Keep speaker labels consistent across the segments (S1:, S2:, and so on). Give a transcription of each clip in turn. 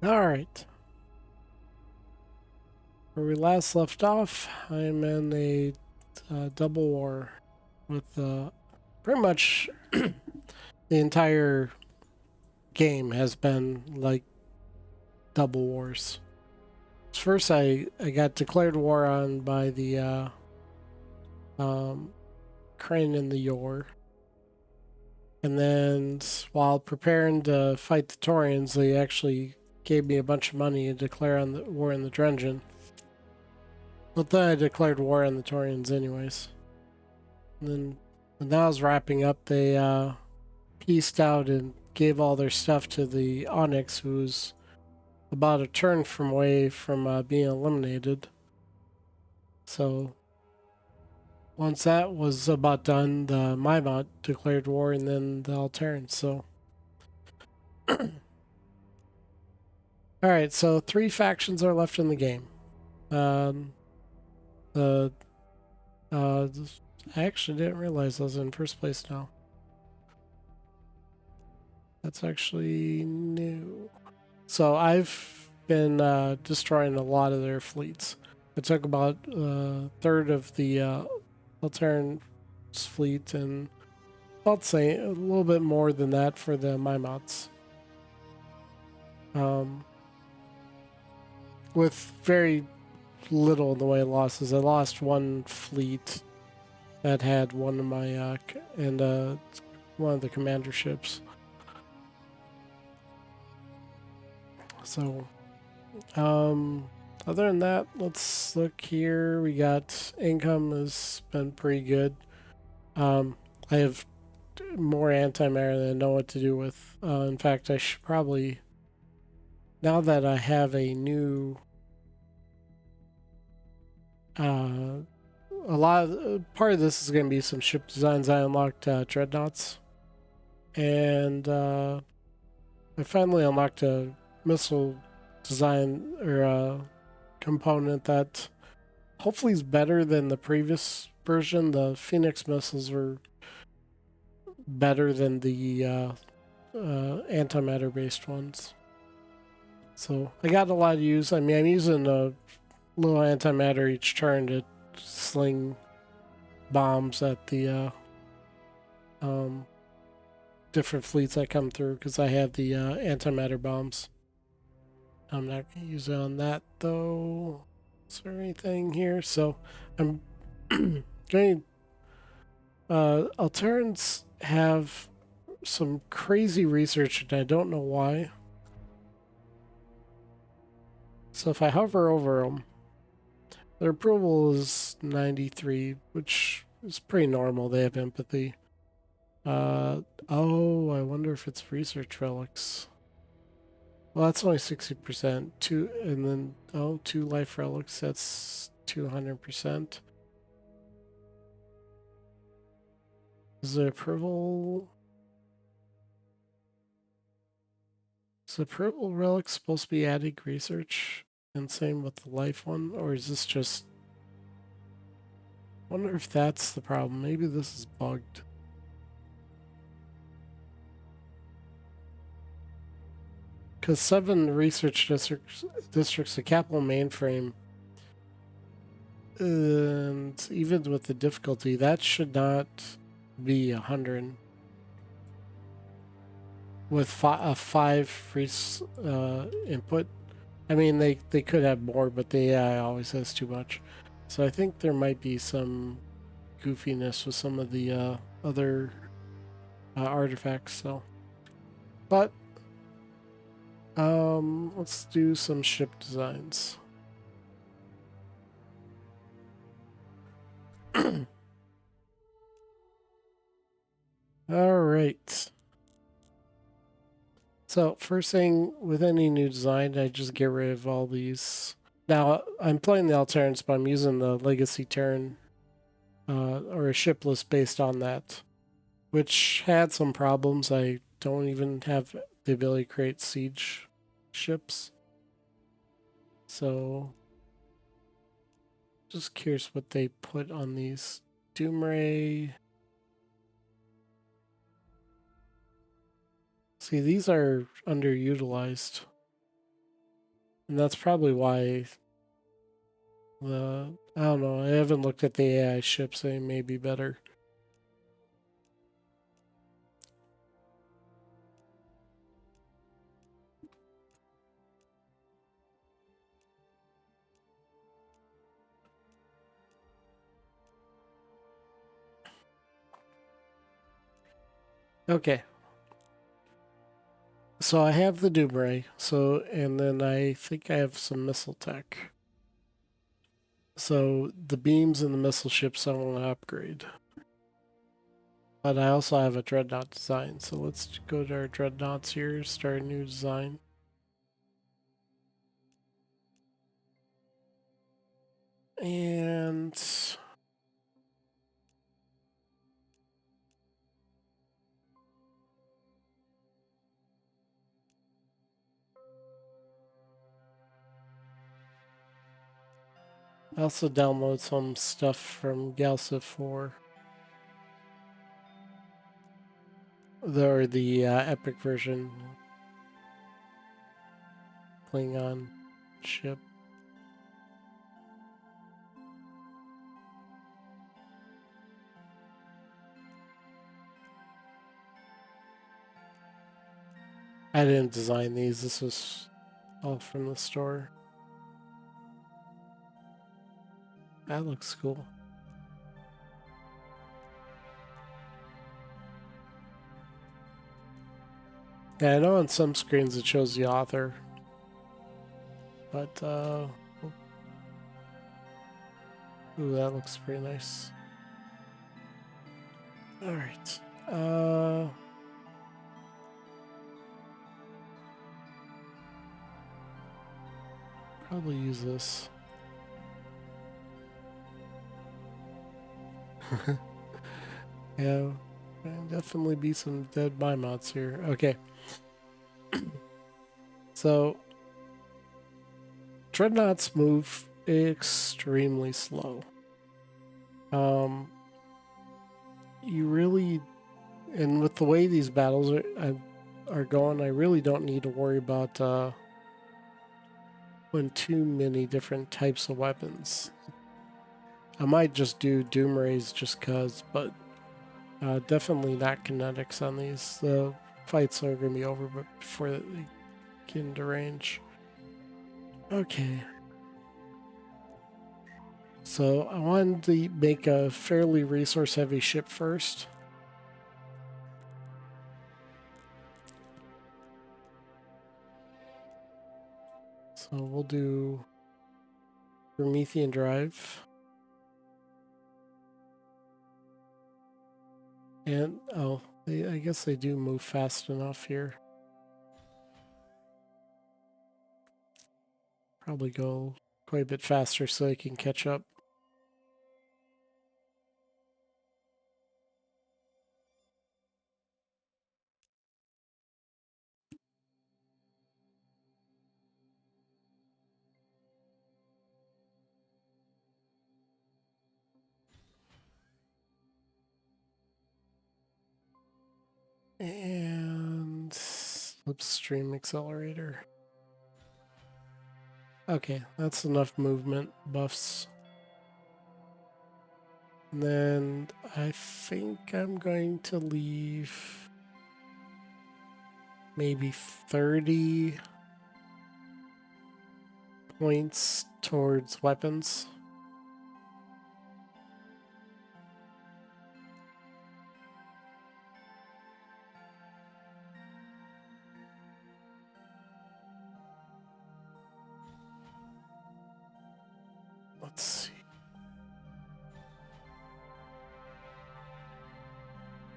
S1: All right. Where we last left off, I'm in a double war with pretty much the entire game has been like double wars. First, I got declared war on by the um, Crane and the Yor. And then while preparing to fight the Taurians, they actually gave me a bunch of money to declare on the war in the Drengen. But then I declared war on the Taurians anyways. And then when that was wrapping up, they pieced out and gave all their stuff to the Onyx, who's about a turn from away from being eliminated. So once that was about done, the Maimont declared war, and then the Alterans. So, all right. So 3 factions are left in the game. The uh, I actually didn't realize I was in first place now. That's actually new. So I've been destroying a lot of their fleets. I took about a third of the Alteran's fleet, and I'll say a little bit more than that for the Maimots. With very little in the way of losses. I lost one fleet that had one of my one of the commander ships. So, other than that, let's look here. We got income has been pretty good. I have more antimatter than I know what to do with. In fact, I should probably, now that I have a new, uh, part of this is going to be some ship designs. I unlocked dreadnoughts, and I finally unlocked a missile design or component that hopefully is better than the previous version. The Phoenix missiles were better than the antimatter based ones. So I got a lot of use. I mean, I'm using a little antimatter each turn to sling bombs at the um, different fleets that come through because I have the antimatter bombs. I'm not going to use it on that though. Is there anything here? So I'm going. Alterans have some crazy research, and I don't know why. So if I hover over them, their approval is 93, which is pretty normal. They have empathy. Oh, I wonder if it's research relics. Well, that's only 60%. Two, and then, oh, 2 life relics, that's 200%. Is the approval... Is the approval relic supposed to be adding research? And same with the life one? Or is this just... I wonder if that's the problem. Maybe this is bugged. Because 7 research districts, a capital mainframe, and even with the difficulty, that should not be 100. With a 5 free input. I mean, they could have more, but the AI always has too much. So I think there might be some goofiness with some of the other artifacts. So, but let's do some ship designs. All right. So first thing with any new design, I just get rid of all these. Now I'm playing the Alterans, but I'm using the Legacy Terran or a ship list based on that, which had some problems. I don't even have the ability to create siege ships. So just curious what they put on these. Doomray. See, these are underutilized. And that's probably why I don't know, I haven't looked at the AI ships, they may be better. Okay. So I have the Doomray, and then I think I have some missile tech. So the beams and the missile ships I want to upgrade. But I also have a dreadnought design, so let's go to our dreadnoughts here, start a new design. And I also download some stuff from Galactic IV, the epic version Klingon ship. I didn't design these, this was all from the store. That looks cool. Yeah, I know on some screens it shows the author, but ooh, that looks pretty nice. All right. Probably use this. Yeah, definitely be some dead mods here. Okay. So, dreadnoughts move extremely slow. You really, and with the way these battles are going, I really don't need to worry about when too many different types of weapons. I might just do Doom Rays just cause, but definitely not kinetics on these. The fights are going to be over before they get into range. Okay. So I wanted to make a fairly resource heavy ship first. So we'll do Promethean Drive. And, oh, I guess they do move fast enough here. Probably go quite a bit faster so they can catch up. And slipstream accelerator. Okay, that's enough movement buffs. And then I think I'm going to leave maybe 30 points towards weapons. Let's see.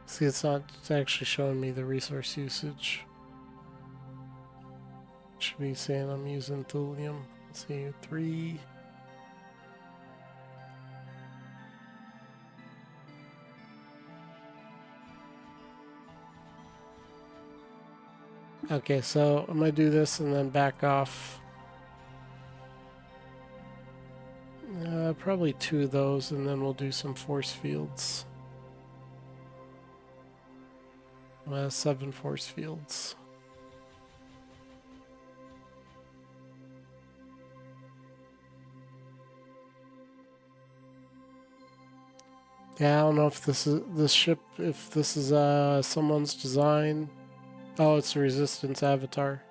S1: See, it's actually showing me the resource usage. Should be saying I'm using thulium. Let's see, 3. Okay, so I'm gonna do this and then back off. Probably 2 of those, and then we'll do some force fields. 7 force fields. Yeah, I don't know if this ship, if this is someone's design. Oh, it's the Resistance Avatar.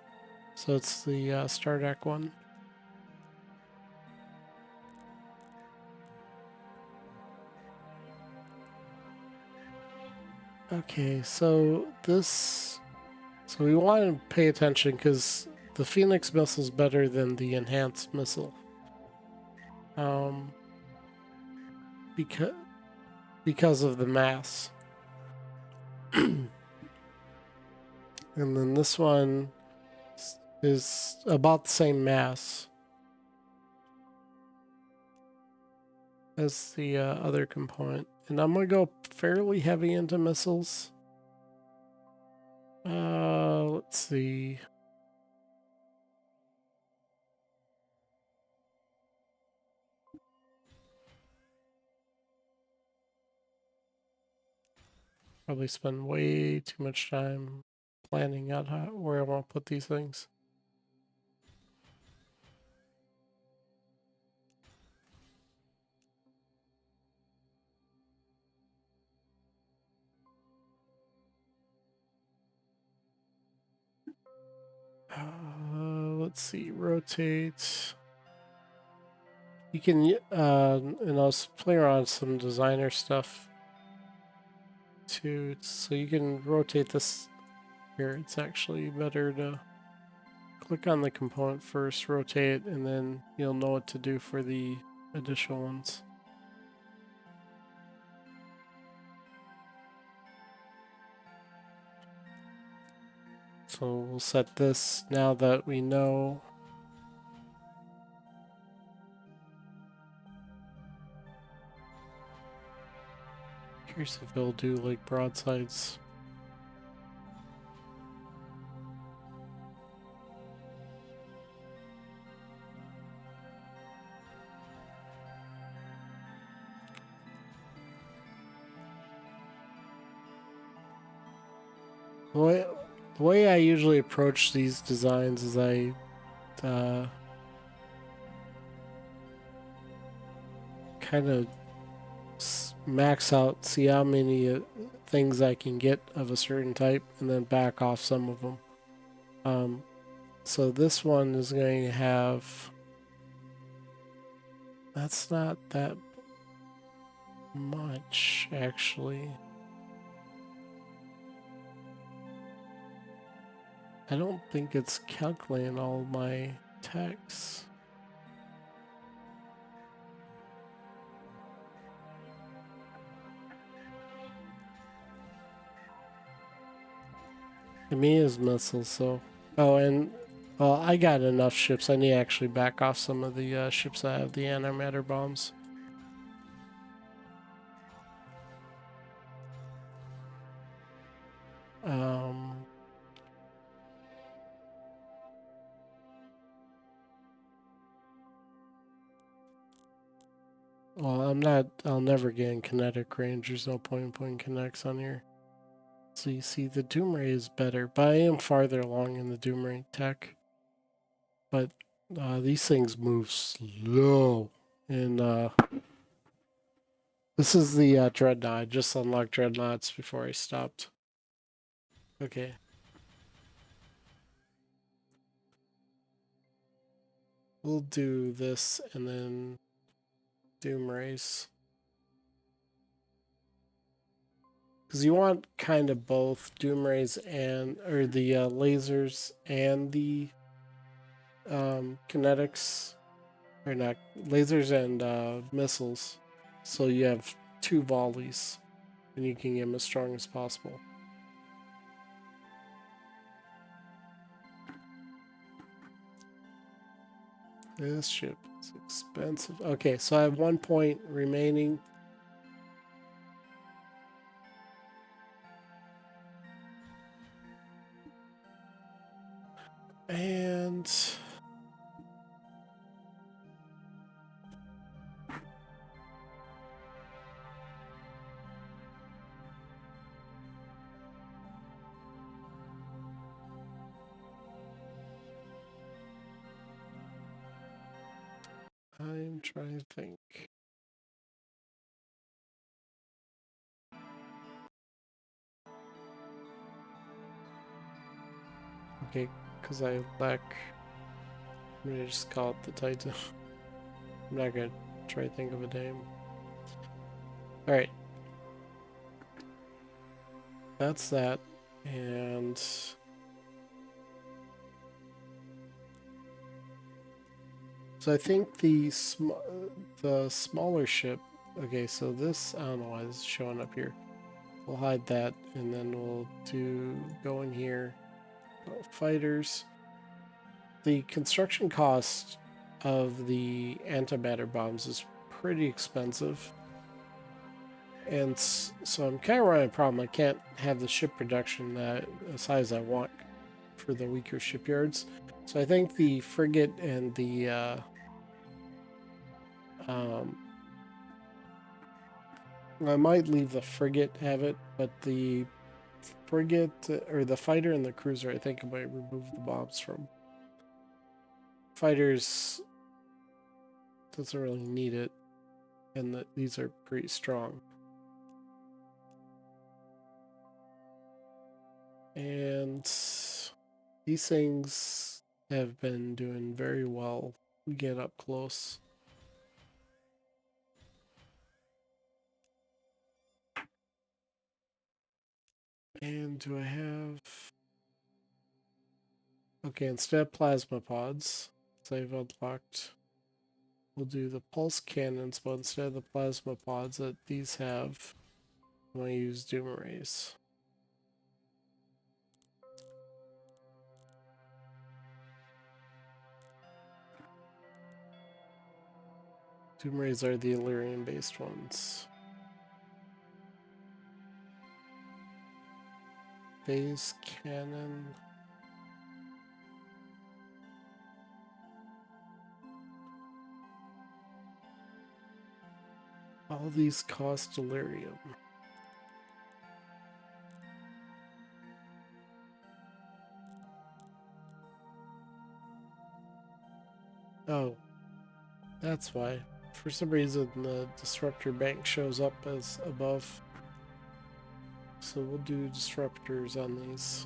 S1: So it's the Star Trek one. Okay, so this... So we want to pay attention because the Phoenix missile is better than the enhanced missile. Um, because because of the mass. And then this one is about the same mass as the other component. And I'm going to go fairly heavy into missiles. Let's see. Probably spend way too much time planning out where I want to put these things. Let's see, rotate. You can, and I'll play around some designer stuff too. So you can rotate this here. It's actually better to click on the component first, rotate, and then you'll know what to do for the additional ones. So we'll set this now that we know. Curious if they'll do like broadsides. The way I usually approach these designs is I kind of max out, see how many things I can get of a certain type, and then back off some of them. So this one is going to have... That's not that much, actually. I don't think it's calculating all my text. Emiya's missiles, so... Oh, and... Well, I got enough ships. I need to actually back off some of the ships that have the antimatter bombs. Um... Well, I'll never get in kinetic range. There's no point in putting kinetics on here. So you see, the Doom Ray is better, but I am farther along in the Doom Ray tech. But these things move slow. And this is the Dreadnought. I just unlocked Dreadnoughts before I stopped. Okay. We'll do this and then Doom Rays. Because you want kind of both Doom Rays and, or the lasers and the kinetics, or not, lasers and missiles. So you have two volleys and you can get them as strong as possible. This ship is expensive. Okay, so I have 1 point remaining. And I'm trying to think. Okay, because I lack... I'm gonna just call it the Titan. I'm not gonna try to think of a name. Alright. That's that. And... so I think the smaller ship... Okay, so this... I don't know why this is showing up here. We'll hide that, and then we'll go in here. Fighters. The construction cost of the antimatter bombs is pretty expensive. And so I'm kind of running a problem. I can't have the ship production the size I want for the weaker shipyards. So I think the frigate and the... I might leave the frigate have it, but the frigate, or the fighter and the cruiser, I think I might remove the bombs from. Fighters doesn't really need it, and these are pretty strong. And these things have been doing very well. We get up close. And do I have... Okay, instead of plasma pods, I've unlocked, we'll do the pulse cannons, but instead of the plasma pods that these have, I'm going to use doom rays. Doom rays are the Illyrian based ones. Phase cannon. All these cost delirium. Oh, that's why. For some reason, the disruptor bank shows up as above. So we'll do disruptors on these.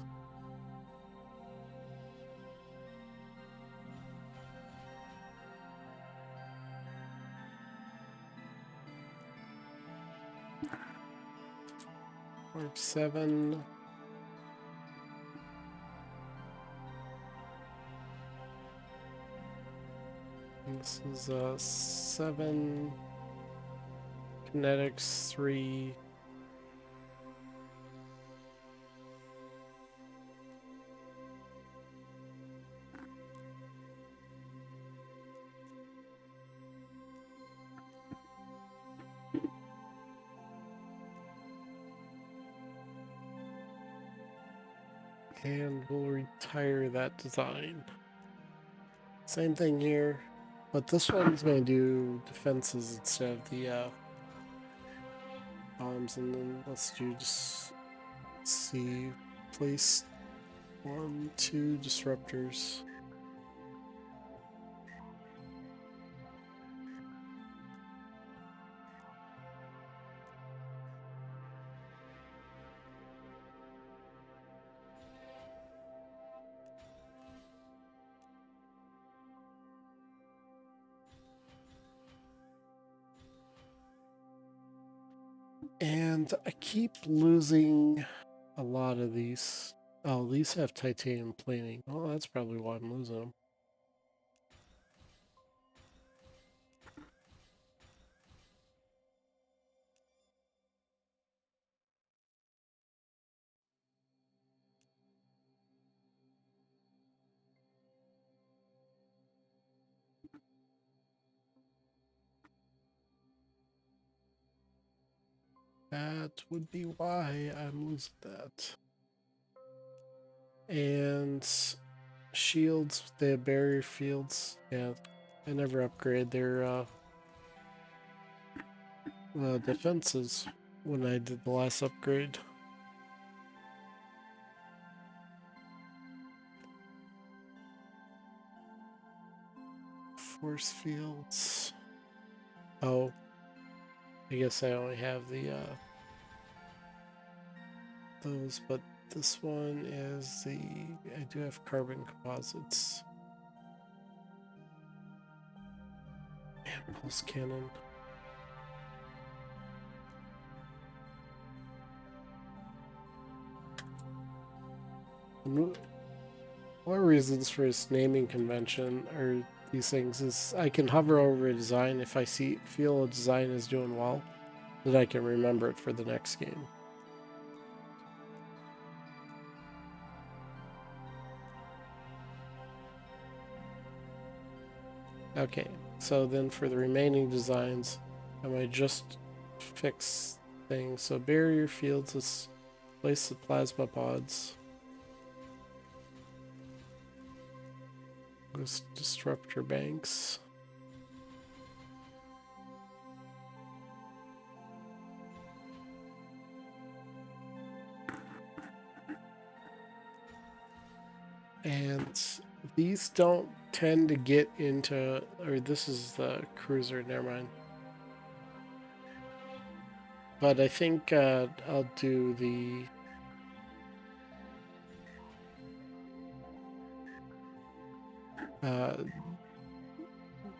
S1: Mark 7. This is 7. Kinetics 3. And we'll retire that design. Same thing here, but this one's going to do defenses instead of the bombs, and then let's do just see, place 1, 2 disruptors. And I keep losing a lot of these. Oh, these have titanium plating. Well, that's probably why I'm losing them. That would be why I'm losing that. And shields, they have barrier fields. Yeah, I never upgrade their defenses when I did the last upgrade. Force fields. Oh, I guess I only have the those, but this one is the... I do have carbon composites. And pulse cannon. One of the reasons for this naming convention or these things is I can hover over a design if I feel a design is doing well, that I can remember it for the next game. Okay, so then for the remaining designs, I might just fix things. So barrier fields, let's place the plasma pods. Let's disruptor banks. And these don't tend to get into, or this is the cruiser, never mind. But I think I'll do the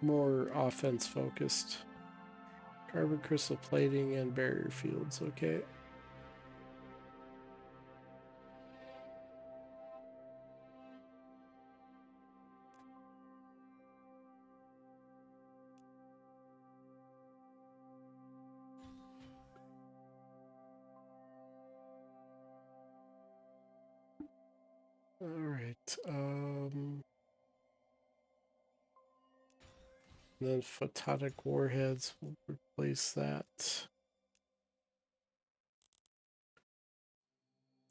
S1: more offense focused. Carbon crystal plating and barrier fields, okay. All right. Then photonic warheads, we'll replace that.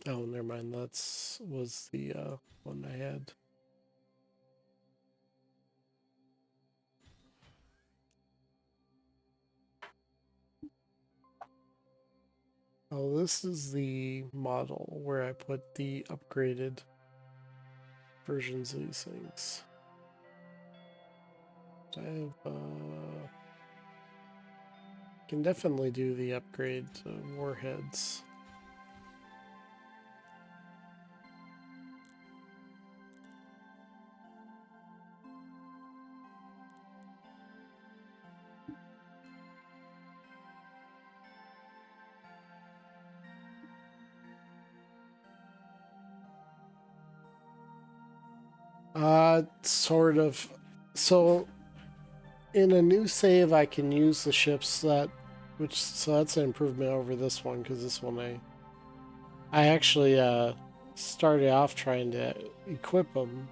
S1: Oh, never mind. That's was the one I had. Oh, this is the model where I put the upgraded versions of these things. I have, can definitely do the upgrade to warheads. Sort of. So in a new save, I can use the ships that, so that's an improvement over this one, because this one I actually started off trying to equip them,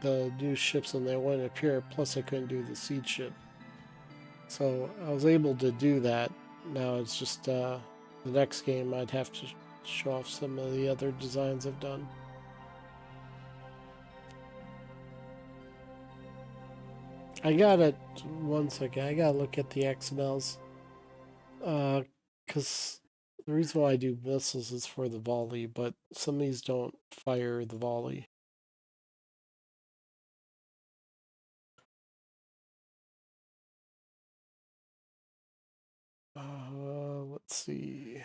S1: the new ships, and they wouldn't appear. Plus, I couldn't do the seed ship, so I was able to do that. Now it's just the next game I'd have to show off some of the other designs I've done. I gotta, one second, I gotta look at the XMLs. Because the reason why I do missiles is for the volley, but some of these don't fire the volley. Let's see.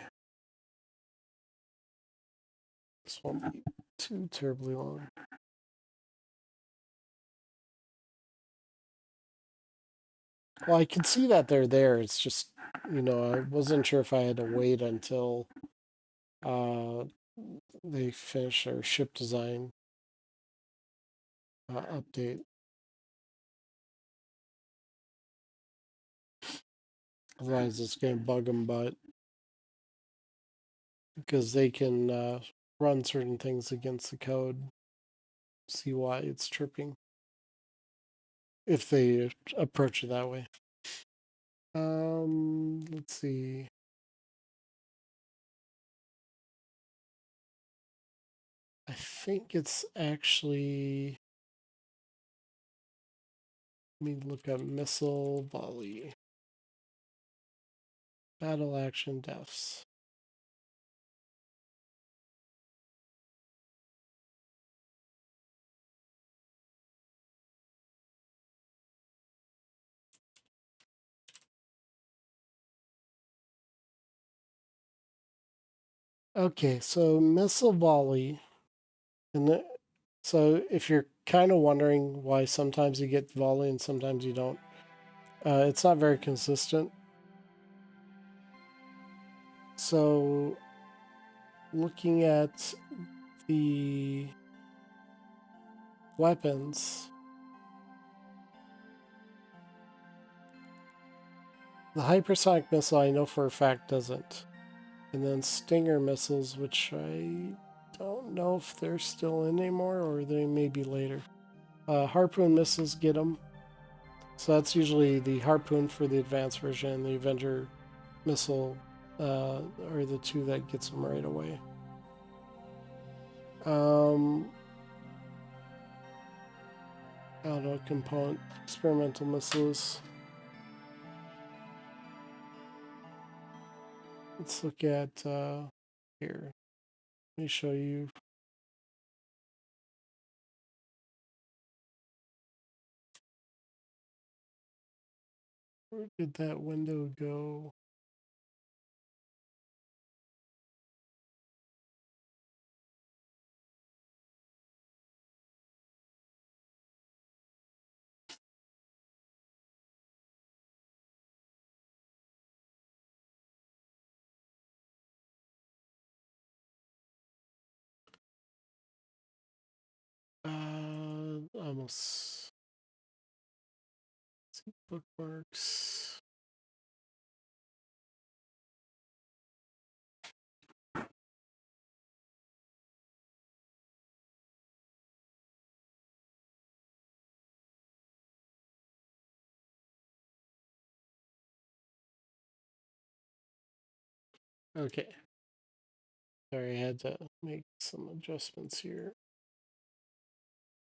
S1: This won't be too terribly long. Well, I can see that they're there. It's just, I wasn't sure if I had to wait until they finish their ship design update. Otherwise, it's going to bug them, but because they can run certain things against the code, see why it's tripping if they approach it that way. Let's see. I think it's actually. Let me look up missile volley. Battle action deaths. Okay, so missile volley, so if you're kind of wondering why sometimes you get volley and sometimes you don't, it's not very consistent. So looking at the weapons, the hypersonic missile I know for a fact doesn't. And then Stinger missiles, which I don't know if they're still in anymore or they may be later. Harpoon missiles get them. So that's usually the Harpoon for the advanced version, the Avenger missile are the two that gets them right away. Auto component experimental missiles. Let's look at here. Let me show you. Where did that window go? Almost bookmarks. Okay. Sorry, I had to make some adjustments here.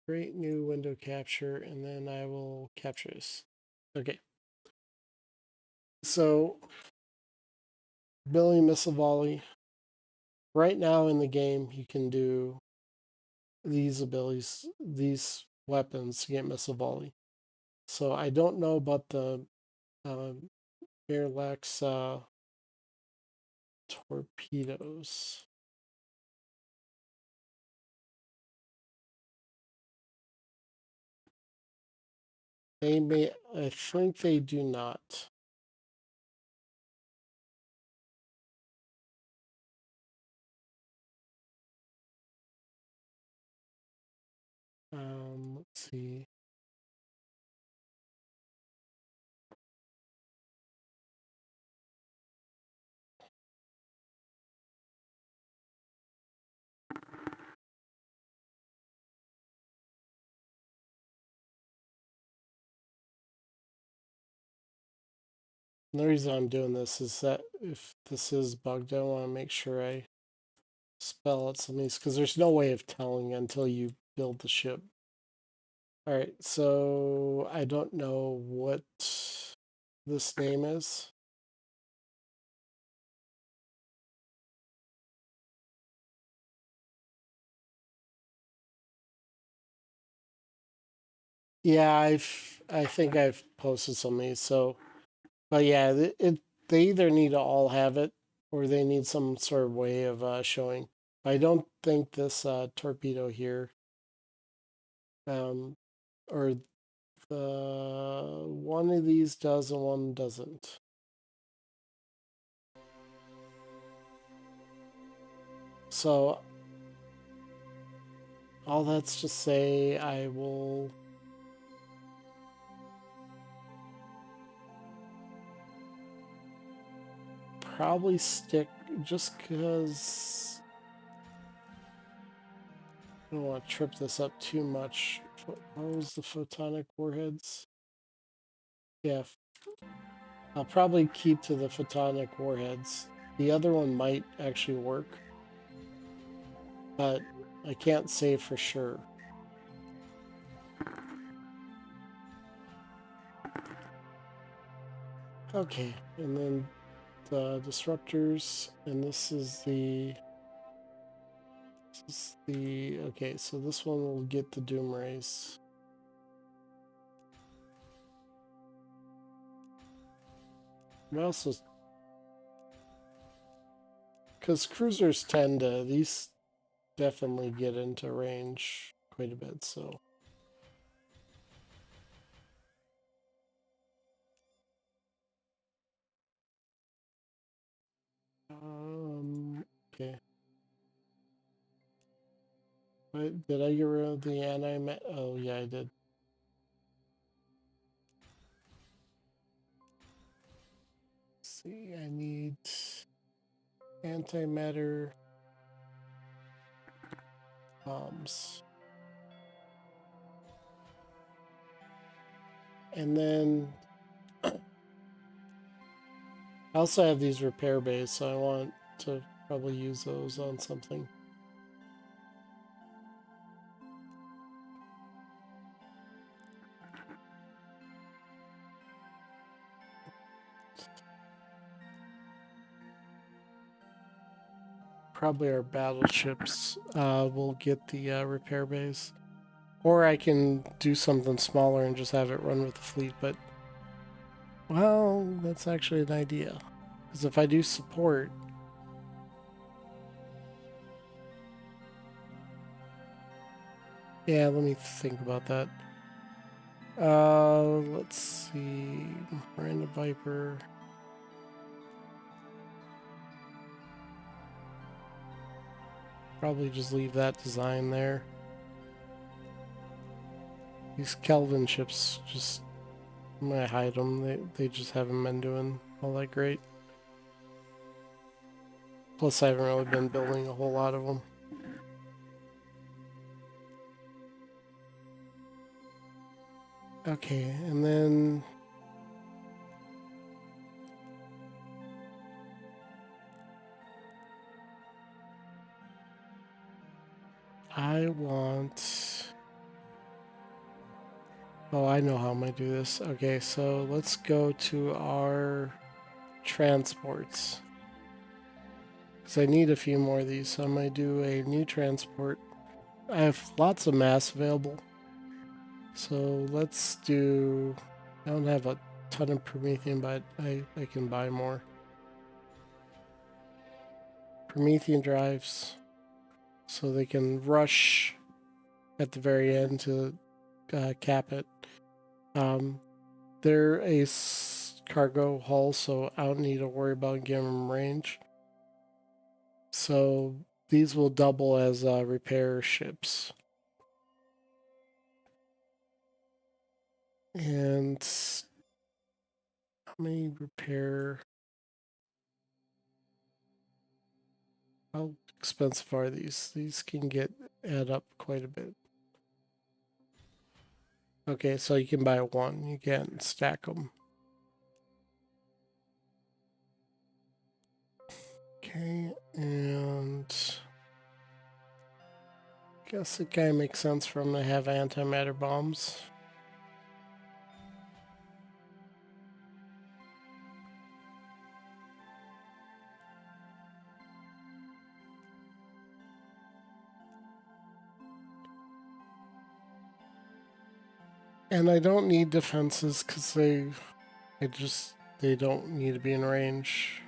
S1: Create new window capture, and then I will capture this. Okay. So, Billy Missile Volley. Right now in the game, you can do these abilities, these weapons to get Missile Volley. So I don't know about the Miralax torpedoes. They may, I think they do not. Let's see. And the reason I'm doing this is that if this is bugged, I want to make sure I spell out some of these because there's no way of telling until you build the ship. All right, so I don't know what this name is. Yeah, I think I've posted some of these. So, but yeah, they either need to all have it or they need some sort of way of showing. I don't think this torpedo here, um, or the one of these does and one doesn't. So all that's to say, I will probably stick just because I don't want to trip this up too much. What was the photonic warheads? Yeah, I'll probably keep to the photonic warheads. The other one might actually work, but I can't say for sure. Okay, and then the disruptors, and okay, so this one will get the doom rays. I'm also Because cruisers tend to, these definitely get into range quite a bit, so. Okay. Wait, did I get rid of the anti? Oh, yeah, I did. Let's see, I need antimatter bombs. And then I also have these repair bays, so I want to probably use those on something. Probably our battleships will get the repair bays. Or I can do something smaller and just have it run with the fleet, but... Well, that's actually an idea. Because if I do support... Yeah, let me think about that. Let's see... Miranda Viper... Probably just leave that design there. These Kelvin ships just... I'm gonna hide them. They just haven't been doing all that great. Plus, I haven't really been building a whole lot of them. Okay, and then... I want... Oh, I know how I'm going to do this. Okay, so let's go to our transports. Because I need a few more of these, so I'm going to do a new transport. I have lots of mass available. So let's do... I don't have a ton of Promethean, but I can buy more. Promethean drives. So they can rush at the very end to cap it. They're a cargo hull, so I don't need to worry about giving them range. So these will double as repair ships. And how many repair? How expensive are these? These can add up quite a bit. Okay, so you can buy one. You can't stack them. Okay, and I guess it kind of makes sense for them to have antimatter bombs. And I don't need defenses because they don't need to be in range.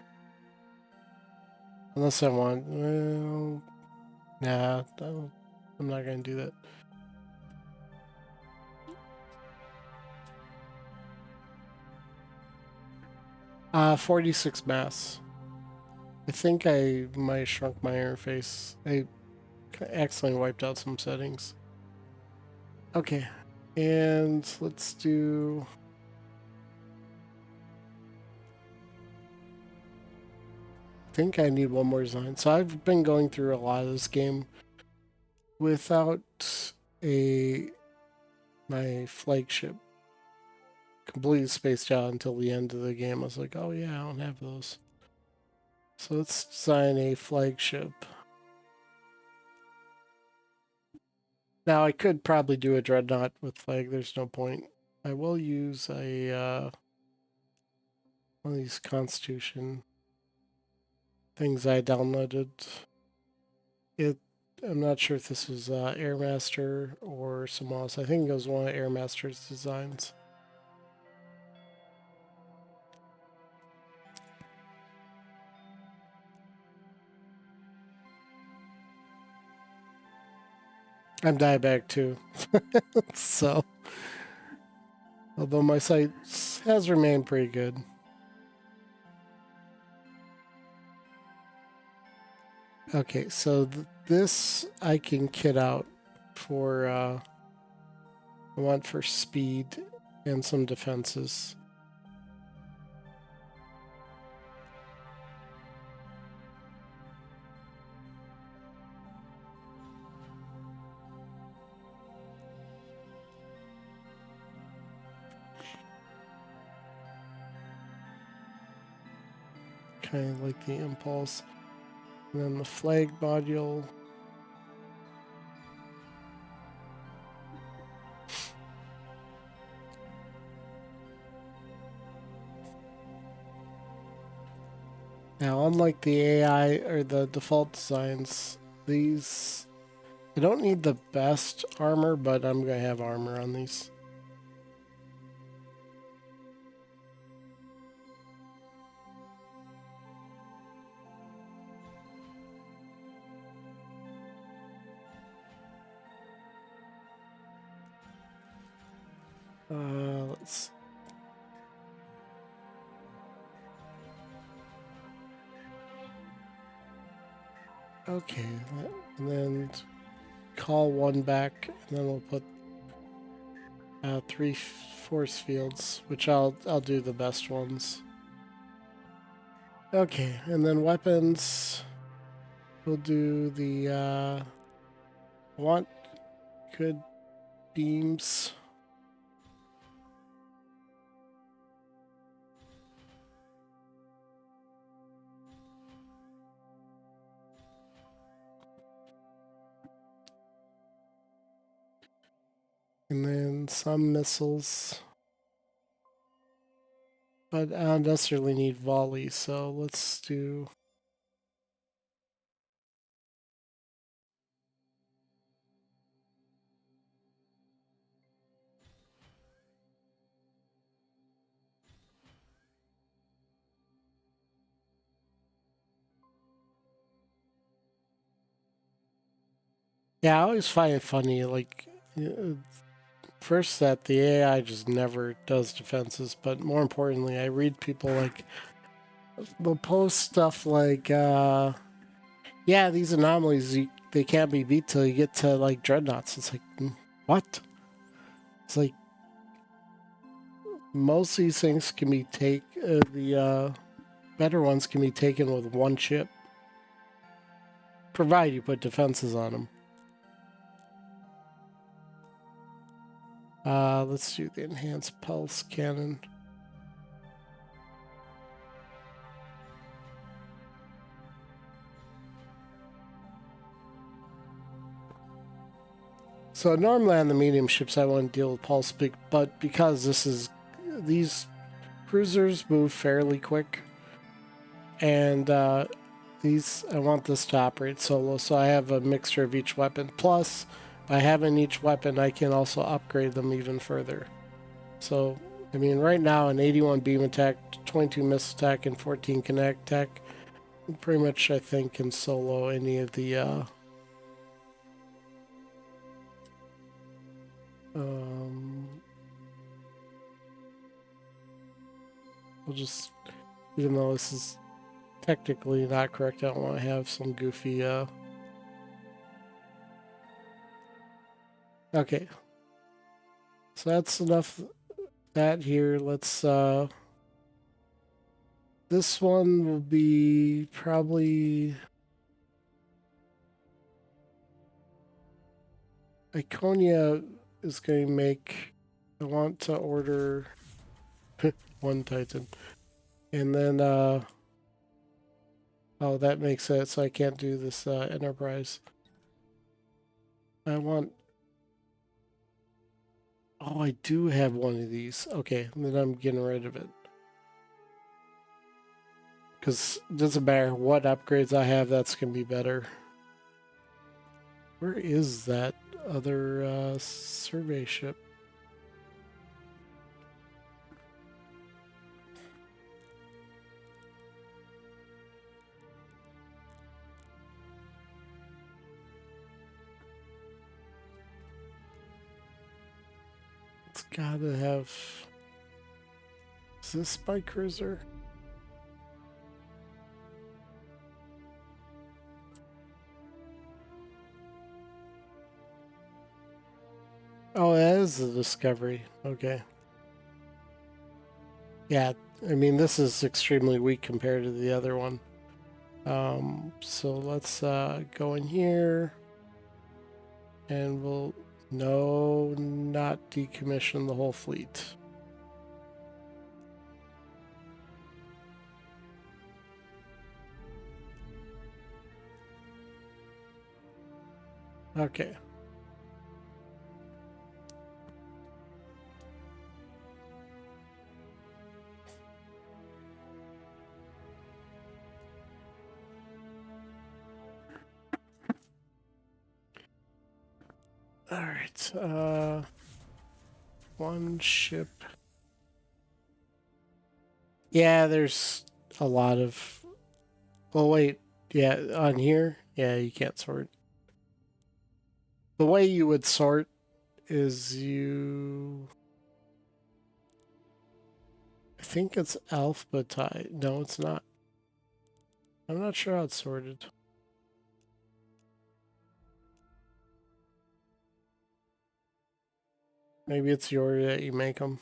S1: Unless I want, well, nah, I'm not gonna do that. 46 mass. I think I might have shrunk my interface. I accidentally wiped out some settings. Okay, and let's do... I think I need one more design. So I've been going through a lot of this game without my flagship. Completely spaced out until the end of the game. I was like, oh yeah, I don't have those. So let's design a flagship. Now I could probably do a dreadnought with flag. There's no point. I will use a one of these Constitution things I downloaded. I'm not sure if this was Airmaster or someone else. I think it was one of Airmaster's designs. I'm diabetic too. So, although my sight has remained pretty good. Okay, so this I can kit out for, I want for speed and some defenses. Kind of like the impulse. And then the flag module. Now, unlike the AI or the default designs, these I don't need the best armor, but I'm gonna have armor on these. Let's. Okay, and then call one back, and then we'll put 3 force fields, which I'll do the best ones. Okay, and then weapons. We'll do the want good beams. And then some missiles. But I don't necessarily need volley, so let's do. Yeah, I always find it funny, like, first that the AI just never does defenses, but more importantly, I read people like, they'll post stuff like, yeah, these anomalies, they can't be beat till you get to, like, dreadnoughts. It's like, what? It's like, most of these things can be the better ones can be taken with one ship, provided you put defenses on them. Let's do the enhanced pulse cannon. So normally on the medium ships I want to deal with pulse, but because these cruisers move fairly quick, and these I want this to operate solo, so I have a mixture of each weapon. Plus, by having each weapon, I can also upgrade them even further. So, I mean, right now an 81 beam attack, 22 missile attack, and 14 kinetic attack, pretty much I think can solo any of the we'll just, even though this is technically not correct, I don't want to have some goofy, okay. So that's enough that here. Let's, this one will be probably Iconia is going to make, I want to order one Titan. And then, oh, that makes it so I can't do this Enterprise. I want, oh, I do have one of these. Okay, then I'm getting rid of it. Because it doesn't matter what upgrades I have, that's going to be better. Where is that other survey ship? gotta have... Is this my cruiser? Oh, that is the Discovery. Okay. Yeah, I mean, this is extremely weak compared to the other one. So let's go in here. And we'll... No, not decommission the whole fleet. Okay. All right. One ship. Yeah, there's a lot of... Well, wait. Yeah, on here? Yeah, you can't sort. The way you would sort is you... I think it's alphabetized. No, it's not. I'm not sure how it's sorted. Maybe it's your that you make them.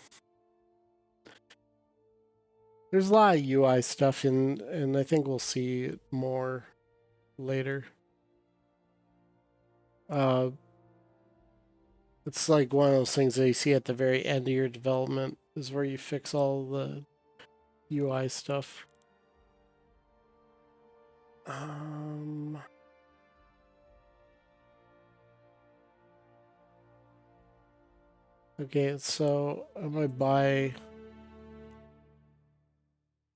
S1: There's a lot of UI stuff in, and I think we'll see more later. Uh, it's like one of those things that you see at the very end of your development is where you fix all the UI stuff. Okay, so I'm gonna buy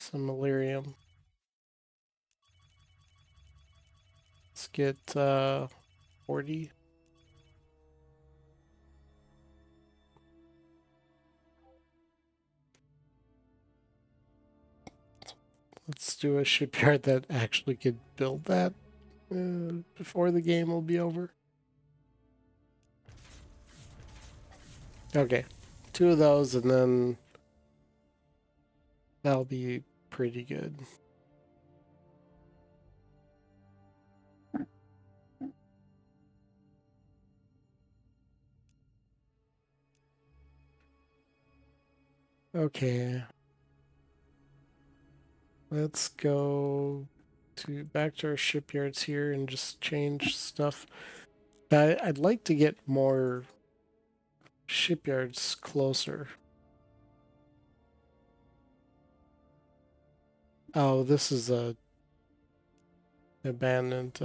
S1: some Illyrium. Let's get 40. Let's do a shipyard that actually could build that before the game will be over. Okay, 2 of those and then that'll be pretty good. Okay. Let's go back to our shipyards here and just change stuff. I'd like to get more shipyards closer. Oh, this is a abandoned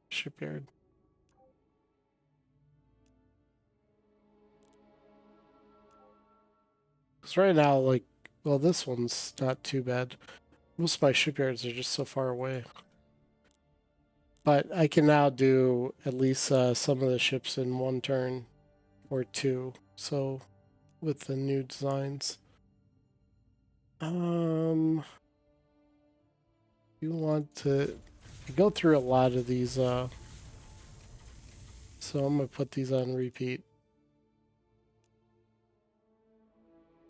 S1: shipyard. Because right now, like, well, this one's not too bad. Most of my shipyards are just so far away. But I can now do at least some of the ships in 1 turn or 2. So with the new designs. You want to go through a lot of these, so I'm gonna put these on repeat.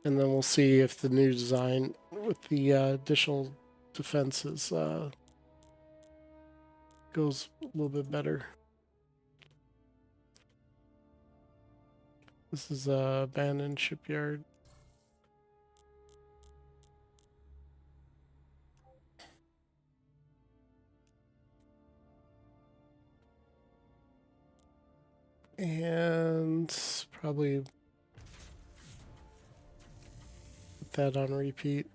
S1: And then we'll see if the new design with the additional defenses goes a little bit better. This is a abandoned shipyard. And probably put that on repeat.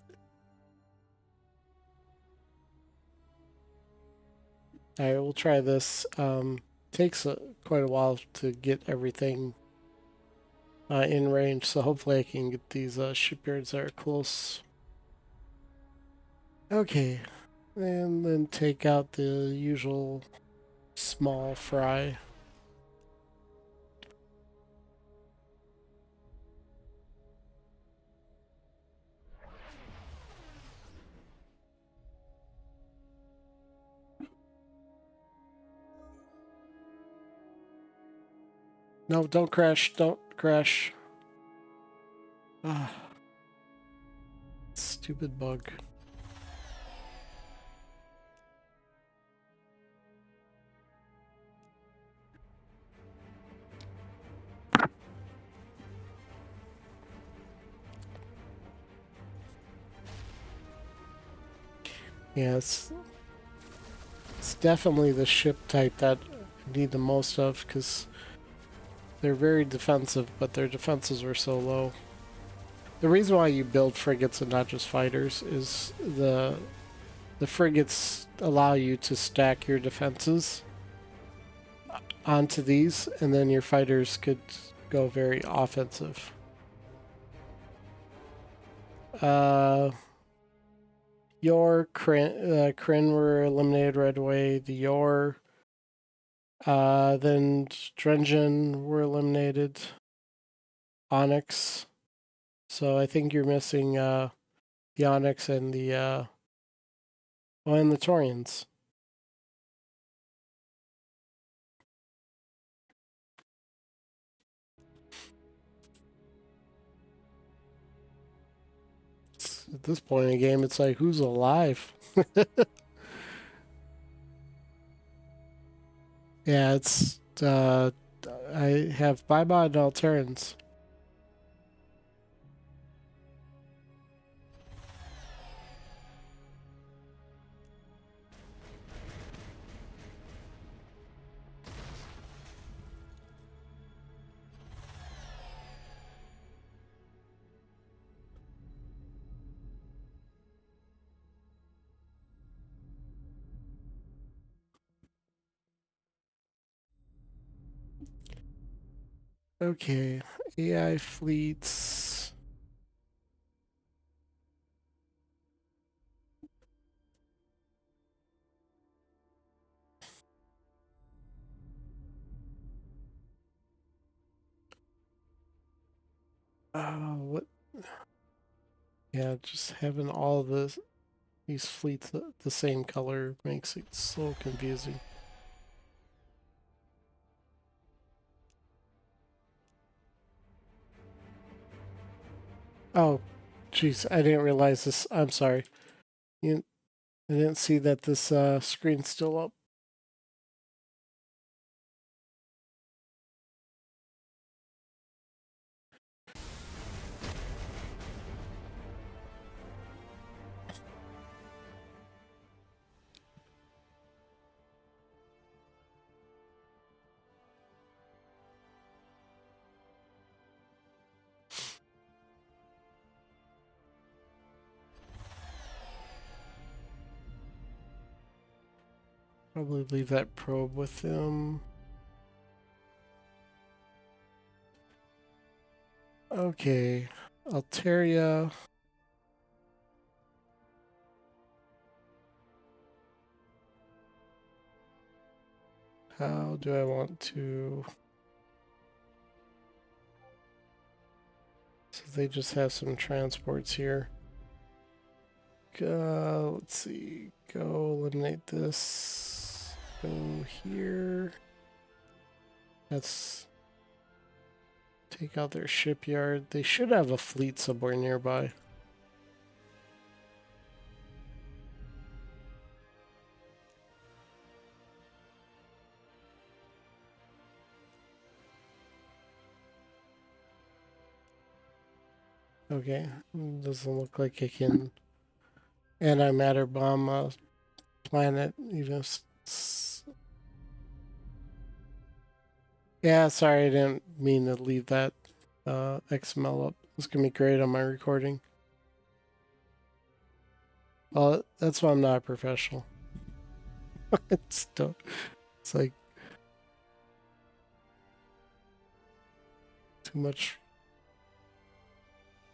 S1: All right, we'll try this. Takes quite a while to get everything in range, so hopefully I can get these shipyards that are close. Okay, and then take out the usual small fry. No, don't crash, don't crash. Ah, stupid bug. Yeah, it's definitely the ship type that I need the most of because they're very defensive, but their defenses were so low. The reason why you build frigates and not just fighters is the frigates allow you to stack your defenses onto these, and then your fighters could go very offensive. Uh, your Kryn were eliminated right away. The Yor, then Drengen were eliminated. Onyx. So I think you're missing the Onyx and and the Taurians. At this point in the game, it's like, who's alive? Yeah, it's I have Bybot and all Terrans. Okay, AI fleets. What? Yeah, just having all these fleets the same color makes it so confusing. Oh, jeez, I didn't realize this. I'm sorry. You, I didn't see that this screen's still up. Probably leave that probe with them. Okay, Altaria. How do I want to? So they just have some transports here. Let's see. Go eliminate this. Go here. Let's take out their shipyard. They should have a fleet somewhere nearby. Okay, doesn't look like it can antimatter bomb a planet. Yeah, sorry, I didn't mean to leave that XML up. It's gonna be great on my recording. Well, that's why I'm not a professional. It's like too much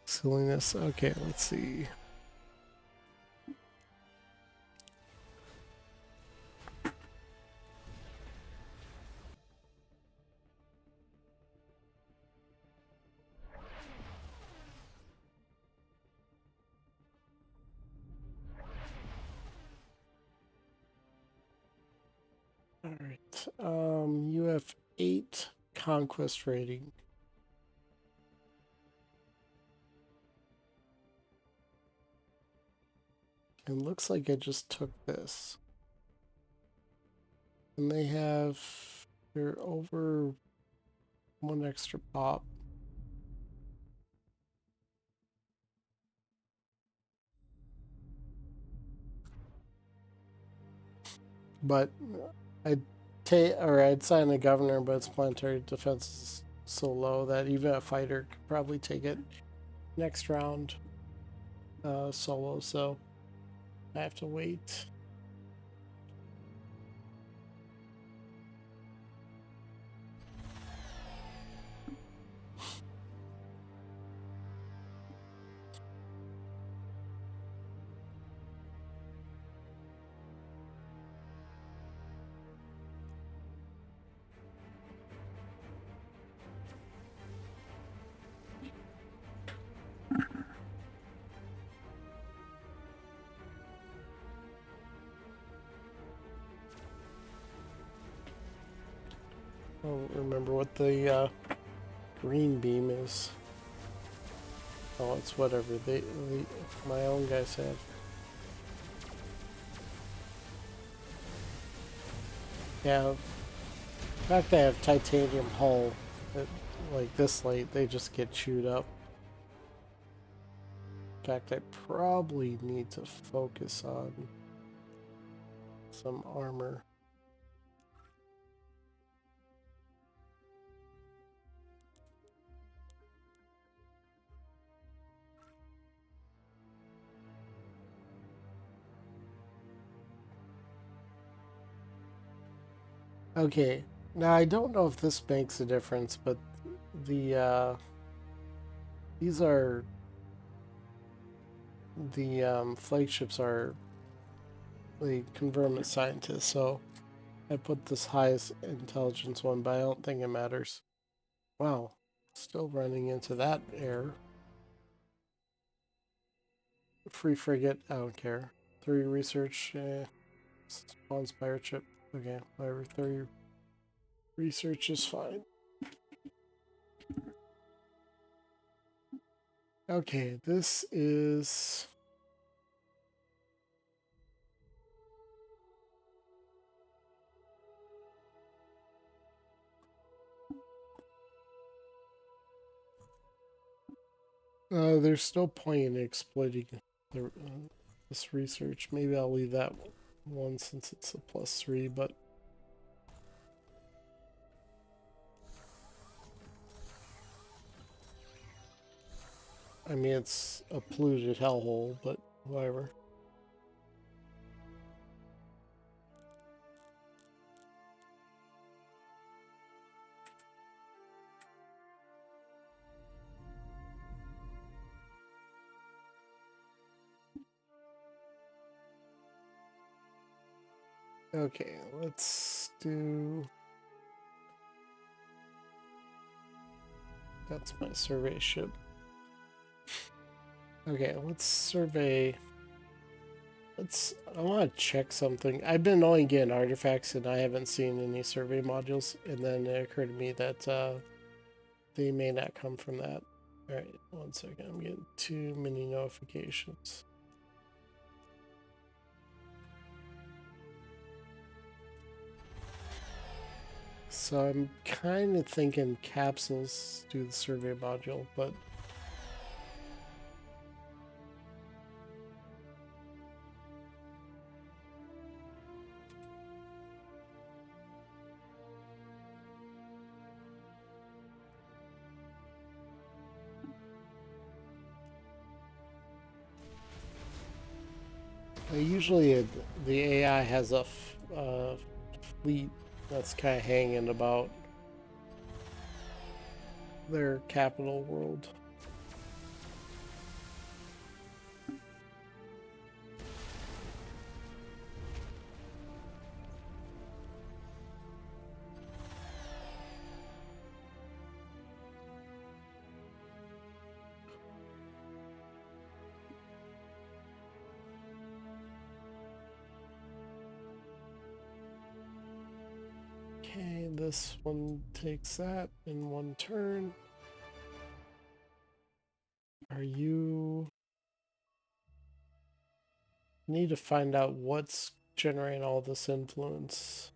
S1: silliness. Okay, let's see. All right. You have 8 conquest rating. It looks like I just took this. And they're over one extra pop. But I'd sign the governor, but its planetary defense is so low that even a fighter could probably take it next round solo, so I have to wait. I don't remember what the green beam is. Oh, it's whatever my own guys have. Yeah, the fact they have titanium hull, that, like this light, they just get chewed up. In fact, I probably need to focus on some armor. Okay, now I don't know if this makes a difference, but these are the flagships are the convergent scientists, so I put this highest intelligence one, but I don't think it matters. Wow, still running into that error. Free frigate, I don't care. 3 research, spawns pirate ship. Okay, whatever, 3 research is fine. Okay, this is... there's no point in exploiting this research. Maybe I'll leave that one since it's a +3, but... I mean, it's a polluted hellhole, but whatever. Okay, let's do... That's my survey ship. Okay, let's survey... I want to check something. I've been only getting artifacts and I haven't seen any survey modules, and then it occurred to me that they may not come from that. Alright, one second. I'm getting too many notifications. So I'm kind of thinking capsules do the survey module, but usually the AI has a fleet that's kind of hanging about their capital world. Okay, this one takes that in one turn. Are you... need to find out what's generating all this influence.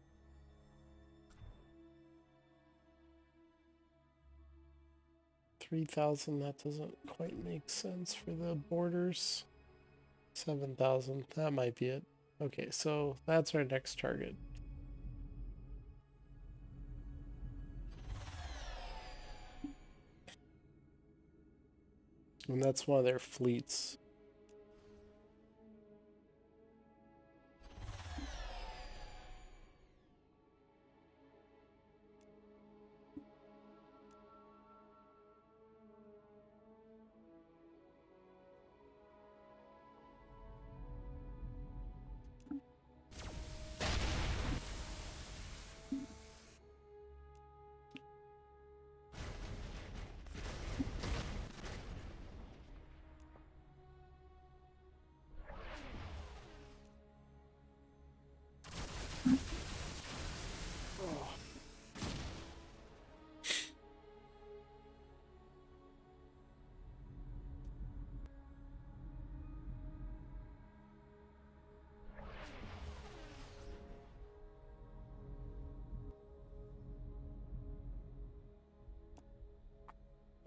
S1: $3,000, that doesn't quite make sense for the borders. 7,000, that might be it. Okay, so that's our next target. And that's one of their fleets.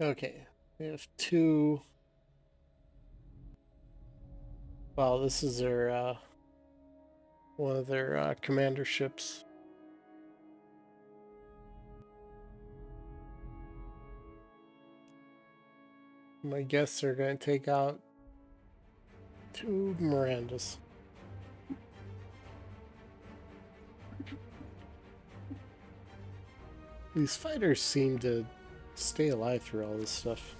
S1: Okay, we have two. Well, this is their one of their commander ships. My guess they're going to take out two Mirandas. These fighters seem to stay alive through all this stuff.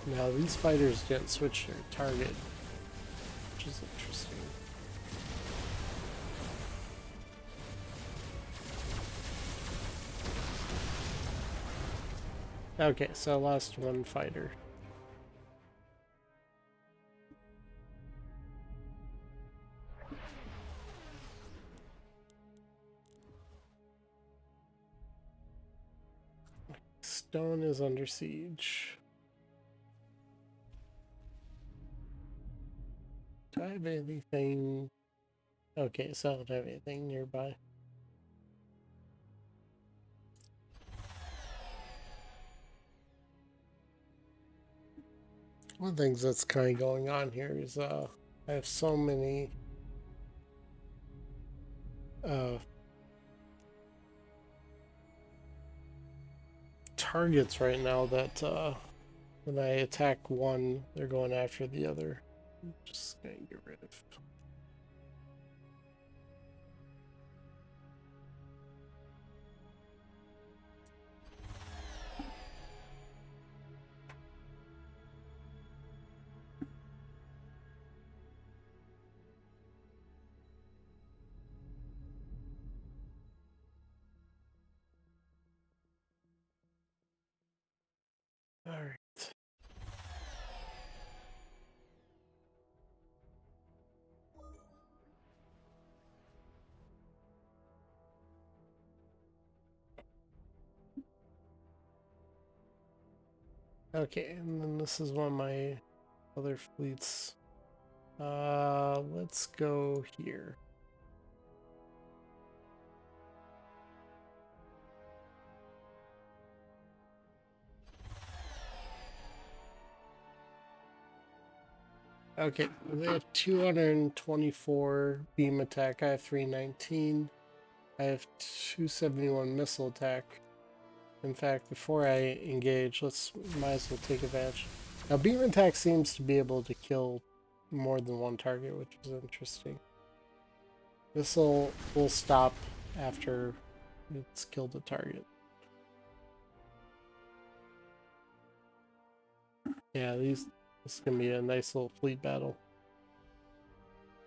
S1: Now, these fighters didn't switch their target, which is interesting. Okay, so I lost one fighter. Stone is under siege. Do I have anything? Okay, so I don't have anything nearby. One of the things that's kind of going on here is I have so many targets right now that when I attack one, they're going after the other. I'm just gonna get rid of. All right. Okay, and then this is one of my other fleets. Let's go here. Okay, they have 224 beam attack. I have 319. I have 271 missile attack. In fact, before I engage, might as well take advantage. Now, beam attack seems to be able to kill more than one target, which is interesting. This will stop after it's killed a target. Yeah, this is gonna be a nice little fleet battle.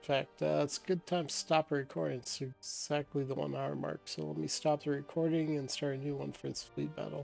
S1: In fact, it's a good time to stop recording. It's exactly the 1 hour mark. So let me stop the recording and start a new one for this fleet battle.